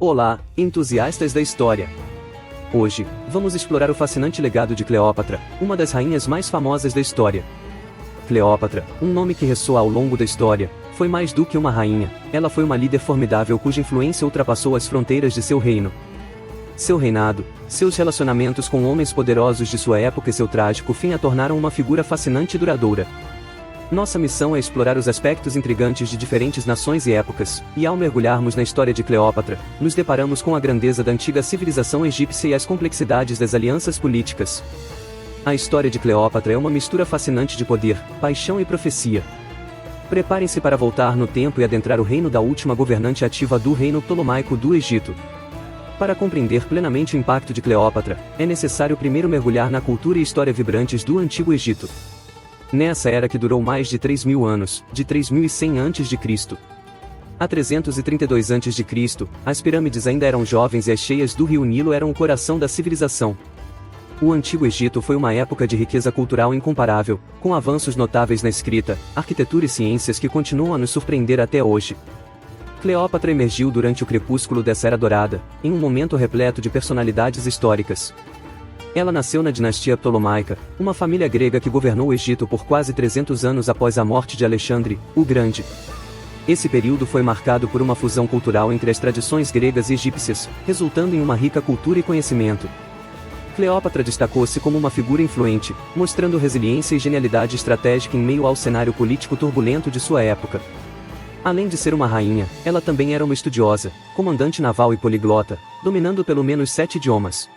Olá, entusiastas da história! Hoje, vamos explorar o fascinante legado de Cleópatra, uma das rainhas mais famosas da história. Cleópatra, um nome que ressoa ao longo da história, foi mais do que uma rainha, ela foi uma líder formidável cuja influência ultrapassou as fronteiras de seu reino. Seu reinado, seus relacionamentos com homens poderosos de sua época e seu trágico fim a tornaram uma figura fascinante e duradoura. Nossa missão é explorar os aspectos intrigantes de diferentes nações e épocas, e ao mergulharmos na história de Cleópatra, nos deparamos com a grandeza da antiga civilização egípcia e as complexidades das alianças políticas. A história de Cleópatra é uma mistura fascinante de poder, paixão e profecia. Preparem-se para voltar no tempo e adentrar o reino da última governante ativa do reino ptolomaico do Egito. Para compreender plenamente o impacto de Cleópatra, é necessário primeiro mergulhar na cultura e história vibrantes do Antigo Egito. Nessa era que durou mais de 3.000 anos, de 3.100 a.C. Há 332 a.C., as pirâmides ainda eram jovens e as cheias do rio Nilo eram o coração da civilização. O Antigo Egito foi uma época de riqueza cultural incomparável, com avanços notáveis na escrita, arquitetura e ciências que continuam a nos surpreender até hoje. Cleópatra emergiu durante o crepúsculo dessa era dourada, em um momento repleto de personalidades históricas. Ela nasceu na dinastia ptolomaica, uma família grega que governou o Egito por quase 300 anos após a morte de Alexandre, o Grande. Esse período foi marcado por uma fusão cultural entre as tradições gregas e egípcias, resultando em uma rica cultura e conhecimento. Cleópatra destacou-se como uma figura influente, mostrando resiliência e genialidade estratégica em meio ao cenário político turbulento de sua época. Além de ser uma rainha, ela também era uma estudiosa, comandante naval e poliglota, dominando pelo menos 7 idiomas.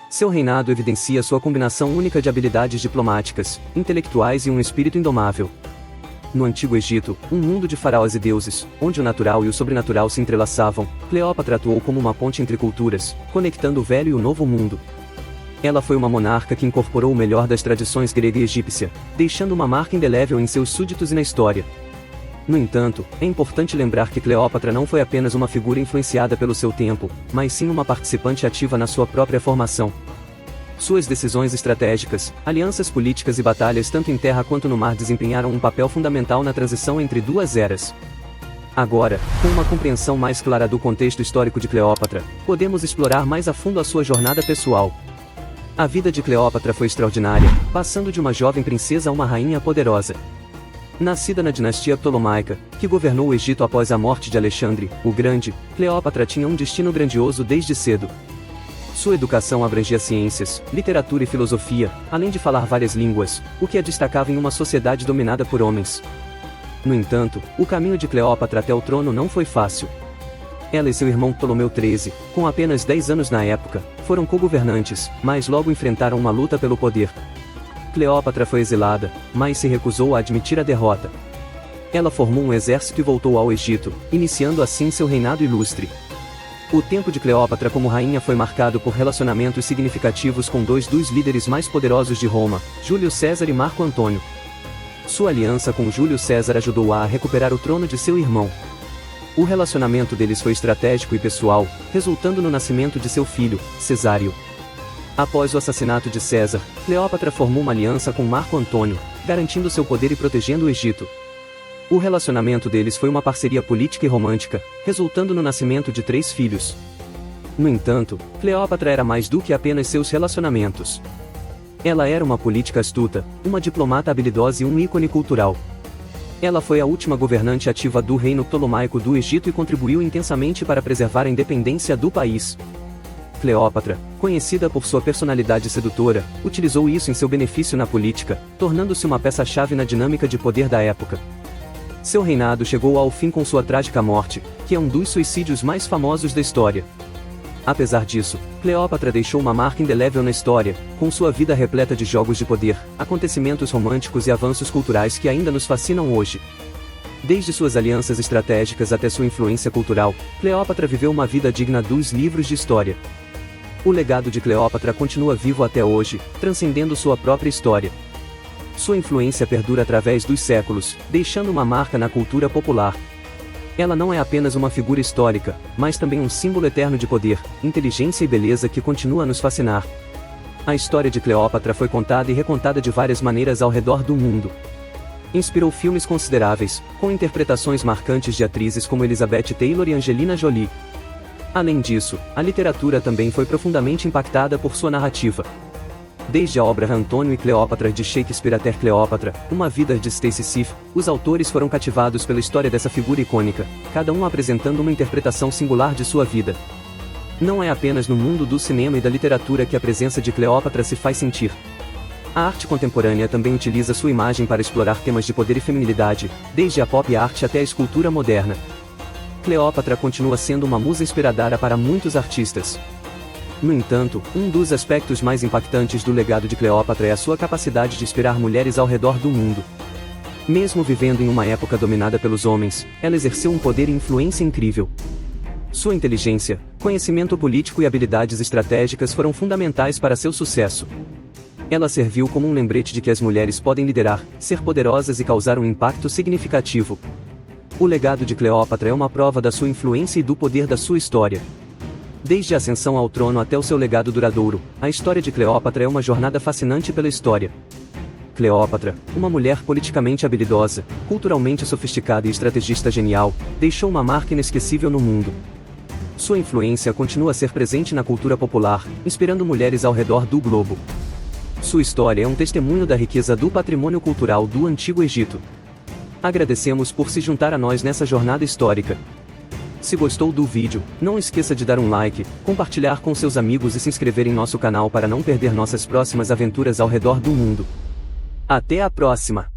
Seu reinado evidencia sua combinação única de habilidades diplomáticas, intelectuais e um espírito indomável. No Antigo Egito, um mundo de faraós e deuses, onde o natural e o sobrenatural se entrelaçavam, Cleópatra atuou como uma ponte entre culturas, conectando o velho e o novo mundo. Ela foi uma monarca que incorporou o melhor das tradições grega e egípcia, deixando uma marca indelével em seus súditos e na história. No entanto, é importante lembrar que Cleópatra não foi apenas uma figura influenciada pelo seu tempo, mas sim uma participante ativa na sua própria formação. Suas decisões estratégicas, alianças políticas e batalhas tanto em terra quanto no mar desempenharam um papel fundamental na transição entre duas eras. Agora, com uma compreensão mais clara do contexto histórico de Cleópatra, podemos explorar mais a fundo a sua jornada pessoal. A vida de Cleópatra foi extraordinária, passando de uma jovem princesa a uma rainha poderosa. Nascida na dinastia ptolomaica, que governou o Egito após a morte de Alexandre, o Grande, Cleópatra tinha um destino grandioso desde cedo. Sua educação abrangia ciências, literatura e filosofia, além de falar várias línguas, o que a destacava em uma sociedade dominada por homens. No entanto, o caminho de Cleópatra até o trono não foi fácil. Ela e seu irmão Ptolomeu XIII, com apenas 10 anos na época, foram co-governantes, mas logo enfrentaram uma luta pelo poder. Cleópatra foi exilada, mas se recusou a admitir a derrota. Ela formou um exército e voltou ao Egito, iniciando assim seu reinado ilustre. O tempo de Cleópatra como rainha foi marcado por relacionamentos significativos com dois dos líderes mais poderosos de Roma, Júlio César e Marco Antônio. Sua aliança com Júlio César ajudou-a a recuperar o trono de seu irmão. O relacionamento deles foi estratégico e pessoal, resultando no nascimento de seu filho, Cesário. Após o assassinato de César, Cleópatra formou uma aliança com Marco Antônio, garantindo seu poder e protegendo o Egito. O relacionamento deles foi uma parceria política e romântica, resultando no nascimento de 3 filhos. No entanto, Cleópatra era mais do que apenas seus relacionamentos. Ela era uma política astuta, uma diplomata habilidosa e um ícone cultural. Ela foi a última governante ativa do reino ptolomaico do Egito e contribuiu intensamente para preservar a independência do país. Cleópatra, conhecida por sua personalidade sedutora, utilizou isso em seu benefício na política, tornando-se uma peça-chave na dinâmica de poder da época. Seu reinado chegou ao fim com sua trágica morte, que é um dos suicídios mais famosos da história. Apesar disso, Cleópatra deixou uma marca indelével na história, com sua vida repleta de jogos de poder, acontecimentos românticos e avanços culturais que ainda nos fascinam hoje. Desde suas alianças estratégicas até sua influência cultural, Cleópatra viveu uma vida digna dos livros de história. O legado de Cleópatra continua vivo até hoje, transcendendo sua própria história. Sua influência perdura através dos séculos, deixando uma marca na cultura popular. Ela não é apenas uma figura histórica, mas também um símbolo eterno de poder, inteligência e beleza que continua a nos fascinar. A história de Cleópatra foi contada e recontada de várias maneiras ao redor do mundo. Inspirou filmes consideráveis, com interpretações marcantes de atrizes como Elizabeth Taylor e Angelina Jolie. Além disso, a literatura também foi profundamente impactada por sua narrativa. Desde a obra Antônio e Cleópatra de Shakespeare até Cleópatra, Uma Vida de Stacey Schiff, os autores foram cativados pela história dessa figura icônica, cada um apresentando uma interpretação singular de sua vida. Não é apenas no mundo do cinema e da literatura que a presença de Cleópatra se faz sentir. A arte contemporânea também utiliza sua imagem para explorar temas de poder e feminilidade, desde a pop art até a escultura moderna. Cleópatra continua sendo uma musa inspiradora para muitos artistas. No entanto, um dos aspectos mais impactantes do legado de Cleópatra é a sua capacidade de inspirar mulheres ao redor do mundo. Mesmo vivendo em uma época dominada pelos homens, ela exerceu um poder e influência incrível. Sua inteligência, conhecimento político e habilidades estratégicas foram fundamentais para seu sucesso. Ela serviu como um lembrete de que as mulheres podem liderar, ser poderosas e causar um impacto significativo. O legado de Cleópatra é uma prova da sua influência e do poder da sua história. Desde a ascensão ao trono até o seu legado duradouro, a história de Cleópatra é uma jornada fascinante pela história. Cleópatra, uma mulher politicamente habilidosa, culturalmente sofisticada e estrategista genial, deixou uma marca inesquecível no mundo. Sua influência continua a ser presente na cultura popular, inspirando mulheres ao redor do globo. Sua história é um testemunho da riqueza do patrimônio cultural do Antigo Egito. Agradecemos por se juntar a nós nessa jornada histórica. Se gostou do vídeo, não esqueça de dar um like, compartilhar com seus amigos e se inscrever em nosso canal para não perder nossas próximas aventuras ao redor do mundo. Até a próxima!